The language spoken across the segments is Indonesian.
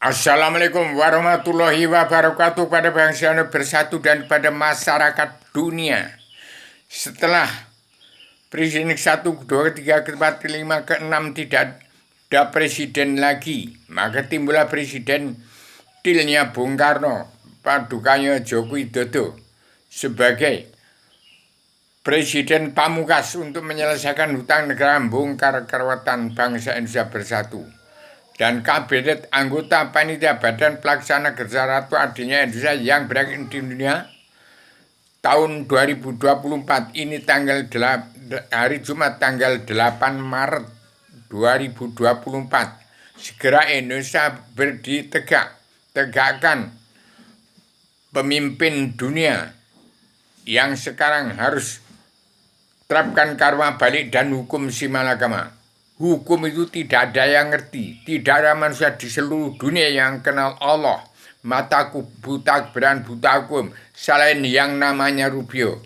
Assalamualaikum warahmatullahi wabarakatuh pada bangsa Indonesia bersatu dan pada masyarakat dunia. Setelah Presiden ke-1, ke-2, ke-3, ke-4, ke-5, ke-6 tidak ada presiden lagi, maka timbullah presiden tilnya Bung Karno, padukannya Joko Widodo sebagai presiden pamungkas untuk menyelesaikan hutang negara, bongkar keruwetan bangsa Indonesia bersatu. Dan kabinet anggota panitia badan pelaksana Kerja Ratu Adanya Indonesia yang berakhir di dunia tahun 2024 ini hari Jumat tanggal 8 Maret 2024. Segera Indonesia berdiri tegakkan pemimpin dunia yang sekarang harus terapkan karma balik dan hukum simalakama. Hukum itu tidak ada yang ngerti. Tidak ada manusia di seluruh dunia yang kenal Allah. Mataku buta, beran buta hukum. Selain yang namanya Rubio.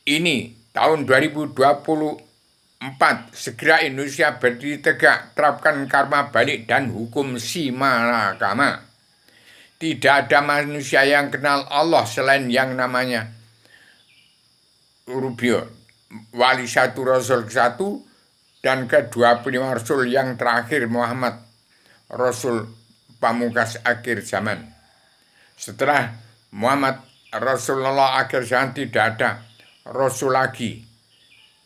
Ini tahun 2024. Segera Indonesia berdiri tegak. Terapkan karma balik dan hukum simalakama. Tidak ada manusia yang kenal Allah selain yang namanya Rubio. Wali satu, Rasul ke-1. Dan ke-25 Rasul yang terakhir Muhammad, Rasul pamungkas akhir zaman. Setelah Muhammad Rasulullah akhir zaman tidak ada Rasul lagi.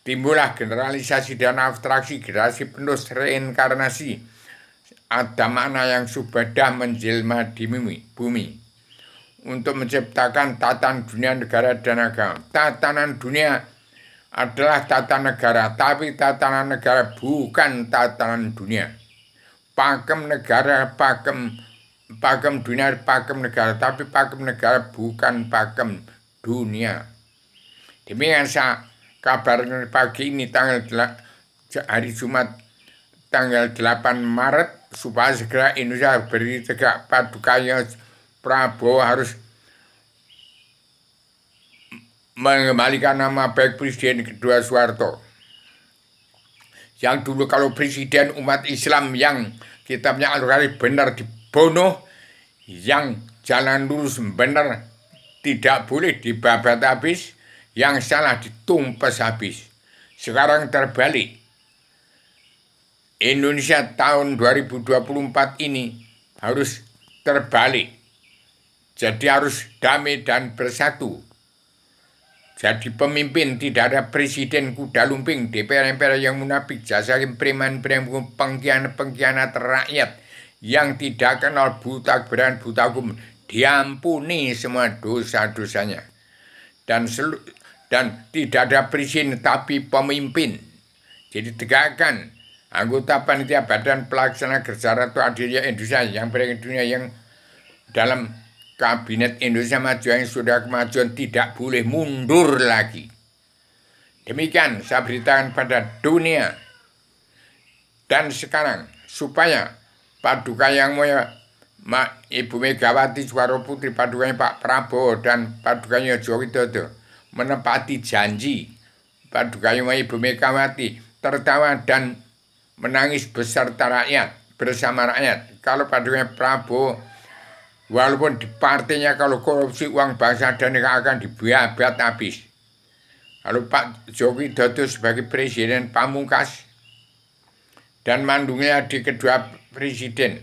Timbullah generalisasi dan abstraksi, generasi penerus reinkarnasi. Ada makna yang sudah menjelma di bumi. Untuk menciptakan tatanan dunia, negara, dan agama. Tatanan dunia adalah tatanan negara, tapi tatanan negara bukan tatanan dunia. Pakem negara, pakem dunia, pakem negara, tapi pakem negara bukan pakem dunia. Demikian saya kabar pagi ini hari Jumat tanggal 8 Maret supaya segera Indonesia berdiri tegak. Padukannya Prabowo harus mengembalikan nama baik Presiden kedua Soeharto. Yang dulu kalau presiden umat Islam yang kitabnya Al-Qur'an benar dibunuh, yang jalan lurus benar tidak boleh dibabat habis, yang salah ditumpas habis. Sekarang terbalik. Indonesia tahun 2024 ini harus terbalik. Jadi harus damai dan bersatu. Jadi pemimpin, tidak ada presiden kuda lumping, DPR-MPR yang munafik, jasakin preman-preman, pengkhianat rakyat yang tidak kenal buta kebenaran, buta hukum, diampuni semua dosa-dosanya. Dan tidak ada presiden tapi pemimpin. Jadi tegakkan anggota panitia badan pelaksana Kerja Ratu Adanya Indonesia yang berakhir dunia yang dalam Kabinet Indonesia Maju yang sudah kemajuan tidak boleh mundur lagi. Demikian saya beritakan pada dunia. Dan sekarang supaya paduka yang mulia Ibu Megawati Soekarno Putri, padukanya Pak Prabowo dan padukanya Joko Widodo menepati janji. Padukanya Ibu Megawati tertawa dan menangis beserta rakyat, bersama rakyat. Kalau padukanya Prabowo, walaupun di partainya kalau korupsi uang bangsa dan negara akan dibabat habis. Lalu Pak Joko Widodo sebagai presiden pamungkas dan mandungnya di kedua presiden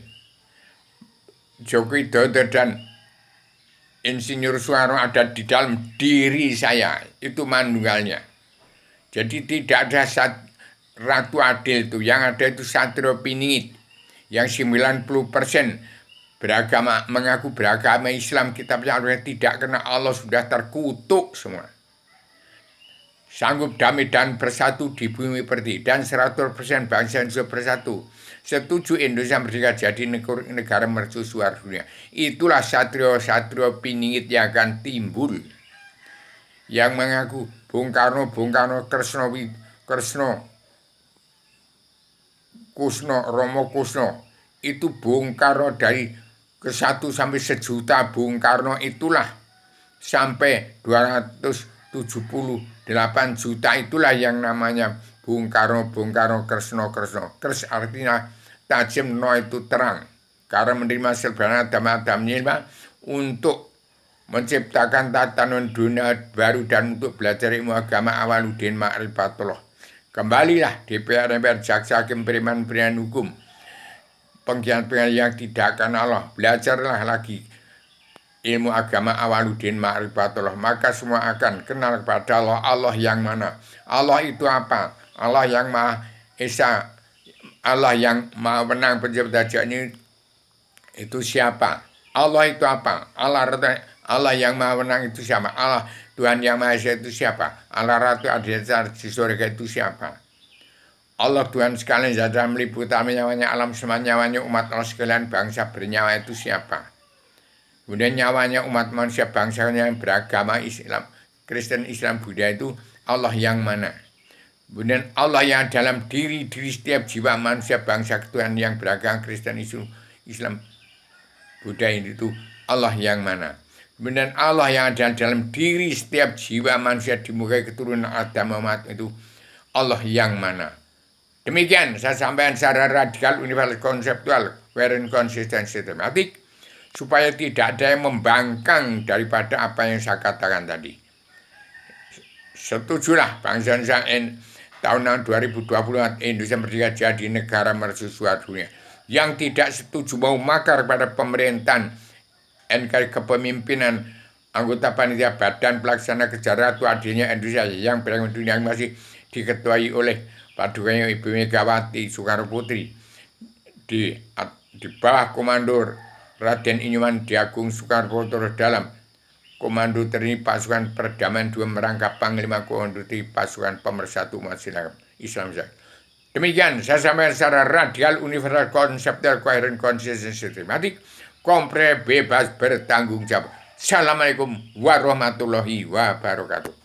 Joko Widodo dan Insinyur Soeharto ada di dalam diri saya, itu mandungannya. Jadi tidak ada Ratu Adil itu, yang ada itu Satrio Piningit yang 90% mengaku beragama Islam, kitabnya Al-Qur'an tidak kena Allah, sudah terkutuk semua. Sanggup damai dan bersatu di bumi pertiwi dan 100% bangsa Indonesia bersatu. Setuju Indonesia merdeka jadi negara mercusuar dunia. Itulah Satrio Piningit yang akan timbul. Yang mengaku Bung Karno, Romo Kusno. Itu Bung Karno dari ke-1 sampai sejuta Bung Karno itulah sampai 278 juta itulah yang namanya Bung Karno, Kresno. Kres artinya tajam, no itu terang. karena menerima serbanan agama untuk menciptakan tatanan dunia baru dan untuk belajar ilmu agama awaludin ma'rifatullah. Kembalilah DPR, MPR, jaksa, hakim, preman hukum, pengkhianat yang tidak akan Allah. Belajarlah lagi ilmu agama awaludin ma'rifatullah. Maka semua akan kenal kepada Allah. Allah yang mana? Allah itu apa? Allah yang Maha Esa. Allah yang Maha Menang pencipta ini itu siapa? Allah itu apa? Allah yang Maha Menang itu siapa? Allah Tuhan yang Maha Esa itu siapa? Allah Ratu Adhisa di surga itu siapa? Allah Tuhan sekalian zat meliputi nyawanya alam semua, nyawanya umat Allah sekalian bangsa bernyawa itu siapa? Kemudian nyawanya umat manusia bangsanya yang beragama Islam, Kristen, Islam, Buddha itu Allah yang mana? Kemudian Allah yang dalam diri setiap jiwa manusia bangsa Tuhan yang beragama Kristen, Islam, Buddha itu Allah yang mana? Kemudian Allah yang ada dalam diri setiap jiwa manusia di muka keturunan Adam Muhammad itu Allah yang mana? Demikian saya sampaikan secara radikal, universal, konseptual, coherent, konsisten, sistematik, supaya tidak ada yang membangkang daripada apa yang saya katakan tadi. Setujulah bangsa Indonesia tahun 2020 Indonesia merdeka jadi negara mercusuar dunia. Yang tidak setuju mau makar pada pemerintahan NKRI kepemimpinan anggota panitia badan pelaksana kerja Ratu adanya Indonesia yang beragam dunia yang masih diketuai oleh Paduka Ibu Megawati Soekarno Putri di bawah komando Raden Inyuman Diagung Soekarno Putri dalam komando terdiri pasukan perdamaian 2 merangkap Panglima Komando pasukan pemersatu umat Islam. Demikian saya sampaikan secara radikal, universal, konseptual, coherent, konsisten, sistematik, komprehensif, bebas, bertanggung jawab. Assalamualaikum warahmatullahi wabarakatuh.